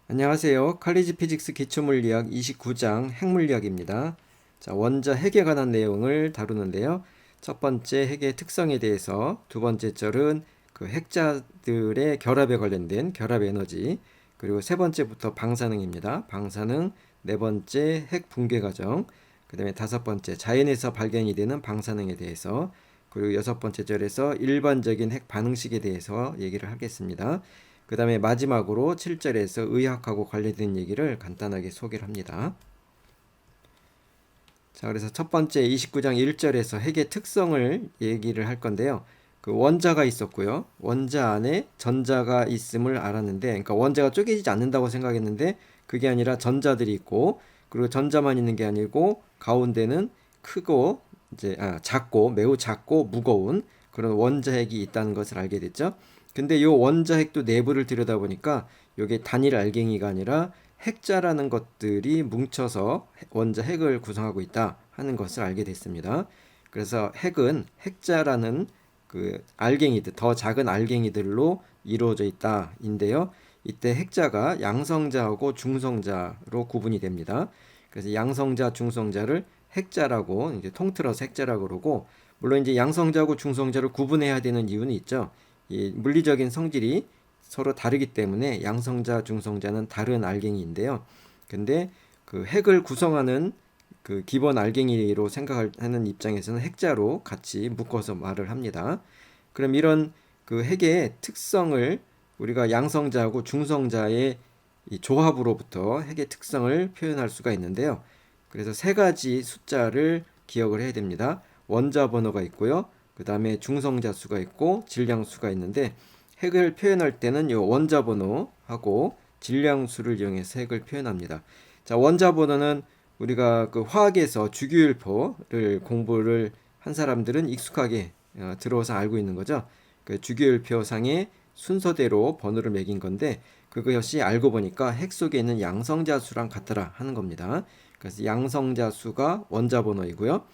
안녕하세요. 칼리지 피직스 기초물리학 29장 핵물리학입니다. 자, 원자 핵에 관한 내용을 다루는데요. 첫 번째 핵의 특성에 대해서, 두 번째 절은 그 핵자들의 결합에 관련된 결합 에너지, 그리고 세 번째부터 방사능입니다. 방사능, 네 번째 핵 붕괴 과정, 그 다음에 다섯 번째 자연에서 발견이 되는 방사능에 대해서, 그리고 여섯 번째 절에서 일반적인 핵 반응식에 대해서 얘기를 하겠습니다. 그 다음에 마지막으로 7절에서 의학하고 관련된 얘기를 간단하게 소개를 합니다. 자, 그래서 첫 번째 29장 1절에서 핵의 특성을 얘기를 할 건데요. 그 원자가 있었고요. 원자 안에 전자가 있음을 알았는데, 그러니까 원자가 쪼개지지 않는다고 생각했는데, 그게 아니라 전자들이 있고, 그리고 전자만 있는 게 아니고, 가운데는 크고, 작고, 매우 작고, 무거운 그런 원자핵이 있다는 것을 알게 됐죠. 근데 요 원자핵도 내부를 들여다보니까 요게 단일 알갱이가 아니라 핵자라는 것들이 뭉쳐서 원자핵을 구성하고 있다 하는 것을 알게 됐습니다. 그래서 핵은 핵자라는 그 알갱이들, 더 작은 알갱이들로 이루어져 있다인데요. 이때 핵자가 양성자하고 중성자로 구분이 됩니다. 그래서 양성자, 중성자를 핵자라고 이제 통틀어서 핵자라고 그러고, 물론 이제 양성자하고 중성자를 구분해야 되는 이유는 있죠. 이 물리적인 성질이 서로 다르기 때문에 양성자, 중성자는 다른 알갱이인데요. 근데 그 핵을 구성하는 그 기본 알갱이로 생각하는 입장에서는 핵자로 같이 묶어서 말을 합니다. 그럼 이런 그 핵의 특성을 우리가 양성자하고 중성자의 이 조합으로부터 핵의 특성을 표현할 수가 있는데요. 그래서 세 가지 숫자를 기억을 해야 됩니다. 원자 번호가 있고요. 그 다음에 중성자 수가 있고 질량수가 있는데, 핵을 표현할 때는 이 원자 번호하고 질량수를 이용해서 핵을 표현합니다. 자, 원자 번호는 우리가 그 화학에서 주기율표를 공부를 한 사람들은 익숙하게 들어서 알고 있는 거죠. 그 주기율표상의 순서대로 번호를 매긴 건데, 그것이 알고 보니까 핵 속에 있는 양성자 수랑 같더라 하는 겁니다. 그래서 양성자 수가 원자 번호이고요.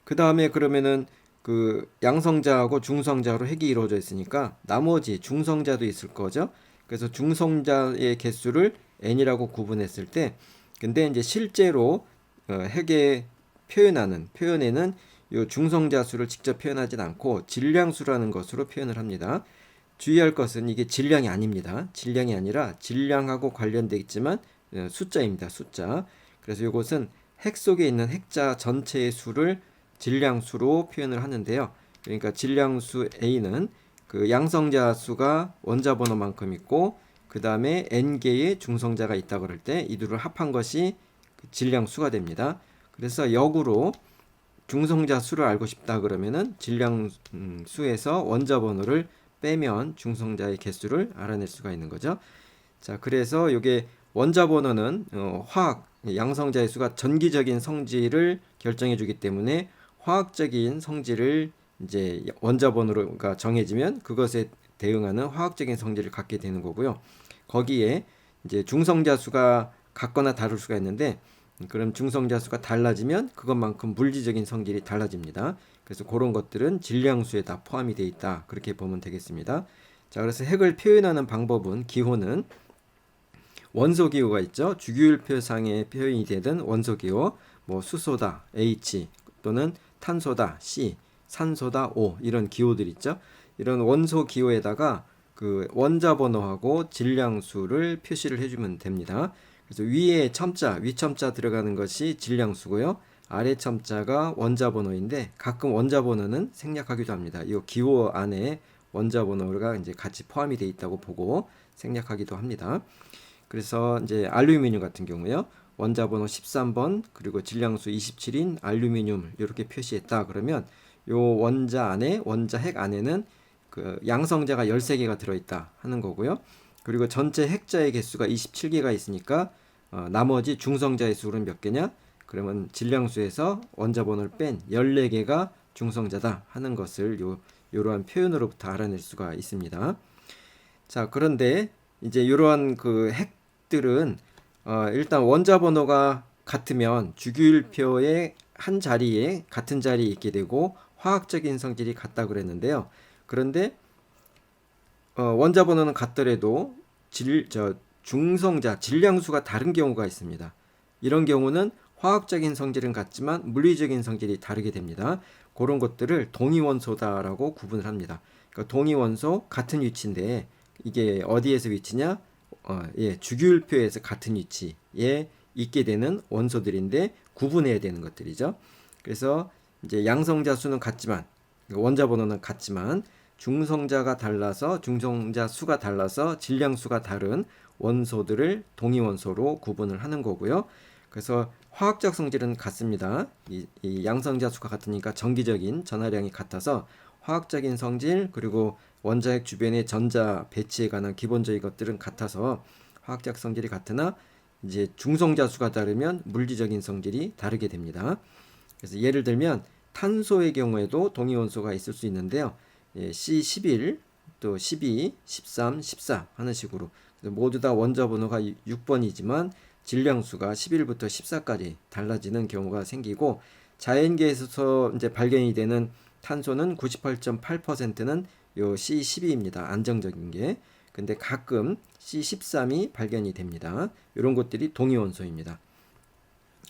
그 다음에 그러면은 그 양성자하고 중성자로 핵이 이루어져 있으니까 나머지 중성자도 있을 거죠. 그래서 중성자의 개수를 n이라고 구분했을 때, 근데 이제 실제로 핵에 표현에는 이 중성자 수를 직접 표현하진 않고 질량수라는 것으로 표현을 합니다. 주의할 것은 이게 질량이 아닙니다. 질량이 아니라 질량하고 관련돼 있지만 숫자입니다. 숫자. 그래서 이것은 핵 속에 있는 핵자 전체의 수를 질량수로 표현을 하는데요. 그러니까 질량수 A는 그 양성자 수가 원자 번호만큼 있고, 그 다음에 n개의 중성자가 있다 그럴 때 이 둘을 합한 것이 그 질량수가 됩니다. 그래서 역으로 중성자 수를 알고 싶다 그러면은 질량수에서 원자 번호를 빼면 중성자의 개수를 알아낼 수가 있는 거죠. 자, 그래서 이게 원자 번호는 화학 양성자의 수가 전기적인 성질을 결정해 주기 때문에 화학적인 성질을 이제 원자 번호가 정해지면 그것에 대응하는 화학적인 성질을 갖게 되는 거고요. 거기에 이제 중성자 수가 같거나 다를 수가 있는데, 그럼 중성자 수가 달라지면 그것만큼 물리적인 성질이 달라집니다. 그래서 그런 것들은 질량수에 다 포함이 되어 있다. 그렇게 보면 되겠습니다. 자, 그래서 핵을 표현하는 방법은 기호는 원소 기호가 있죠. 주기율표상에 표현이 되는 원소 기호, 뭐 수소다 H, 또는 탄소다 C, 산소다 O, 이런 기호들 있죠. 이런 원소 기호에다가 그 원자 번호하고 질량수를 표시를 해주면 됩니다. 그래서 위에 첨자, 위첨자 들어가는 것이 질량수고요. 아래 첨자가 원자 번호인데, 가끔 원자 번호는 생략하기도 합니다. 이 기호 안에 원자 번호가 이제 같이 포함이 되어 있다고 보고 생략하기도 합니다. 그래서 이제 알루미늄 같은 경우요. 원자 번호 13번 그리고 질량수 27인 알루미늄을 이렇게 표시했다 그러면 요 원자 핵 안에는 그 양성자가 13개가 들어있다 하는 거고요. 그리고 전체 핵자의 개수가 27개가 있으니까 나머지 중성자의 수는 몇 개냐? 그러면 질량수에서 원자 번호를 뺀 14개가 중성자다 하는 것을 요러한 표현으로부터 알아낼 수가 있습니다. 자, 그런데 이제 이러한 그 핵들은 일단 원자 번호가 같으면 주기율표의 한 자리에 같은 자리에 있게 되고 화학적인 성질이 같다 그랬는데요. 그런데 원자 번호는 같더라도 중성자, 질량수가 다른 경우가 있습니다. 이런 경우는 화학적인 성질은 같지만 물리적인 성질이 다르게 됩니다. 그런 것들을 동위원소다라고 구분을 합니다. 그러니까 동위원소 같은 위치인데 이게 어디에서 위치냐? 주기율표에서 같은 위치에 있게 되는 원소들인데 구분해야 되는 것들이죠. 그래서 이제 양성자 수는 같지만 원자 번호는 같지만 중성자가 달라서 중성자 수가 달라서 질량수가 다른 원소들을 동위원소로 구분을 하는 거고요. 그래서 화학적 성질은 같습니다. 이 양성자 수가 같으니까 정기적인 전하량이 같아서 화학적인 성질 그리고 원자핵 주변의 전자 배치에 관한 기본적인 것들은 같아서 화학적 성질이 같으나 이제 중성자 수가 다르면 물리적인 성질이 다르게 됩니다. 그래서 예를 들면 탄소의 경우에도 동위원소가 있을 수 있는데요. C11, 또 12, 13, 14 하는 식으로 모두 다 원자 번호가 6번이지만 질량수가 11부터 14까지 달라지는 경우가 생기고 자연계에서 이제 발견이 되는 탄소는 98.8%는 요 C12입니다. 안정적인 게. 근데 가끔 C13이 발견이 됩니다. 이런 것들이 동위원소입니다.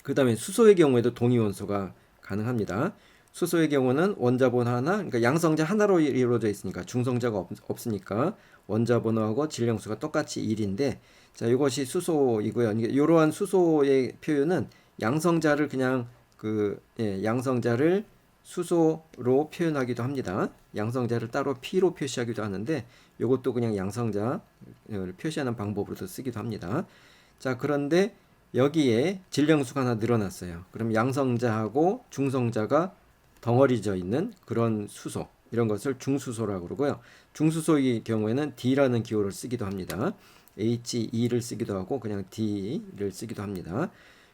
그 다음에 수소의 경우에도 동위원소가 가능합니다. 수소의 경우는 원자 번호 하나, 그러니까 양성자 하나로 이루어져 있으니까 중성자가 없으니까 원자 번호하고 질량수가 똑같이 1인데 자, 이것이 수소이고요. 이러한 수소의 표현은 양성자를 그냥 양성자를 수소로 표현하기도 합니다. 양성자를 따로 P로 표시하기도 하는데 이것도 그냥 양성자를 표시하는 방법으로도 쓰기도 합니다. 자, 그런데 여기에 질량수가 하나 늘어났어요. 그럼 양성자하고 중성자가 덩어리져 있는 그런 수소, 이런 것을 중수소라고 그러고요. 중수소의 경우에는 D라는 기호를 쓰기도 합니다. HE를 쓰기도 하고 그냥 D를 쓰기도 합니다.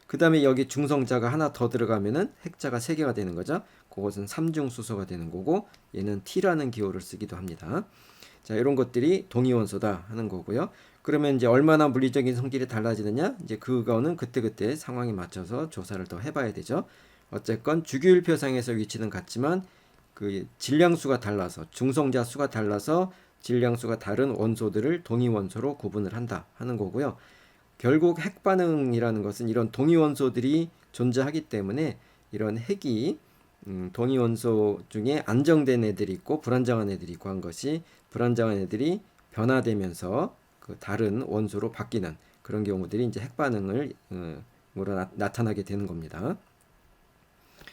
그 다음에 여기 중성자가 하나 더 들어가면은 핵자가 3개가 되는 거죠. 그것은 삼중수소가 되는 거고 얘는 T라는 기호를 쓰기도 합니다. 자, 이런 것들이 동위원소다 하는 거고요. 그러면 이제 얼마나 물리적인 성질이 달라지느냐? 이제 그거는 그때그때 상황에 맞춰서 조사를 더 해봐야 되죠. 어쨌건 주기율표상에서 위치는 같지만 그 질량수가 달라서 중성자 수가 달라서 질량수가 다른 원소들을 동위원소로 구분을 한다 하는 거고요. 결국 핵반응이라는 것은 이런 동위원소들이 존재하기 때문에 이런 핵이 동위원소 중에 안정된 애들이 있고 불안정한 애들이 있고 한 것이 불안정한 애들이 변화되면서 그 다른 원소로 바뀌는 그런 경우들이 이제 핵반응을 나타나게 되는 겁니다.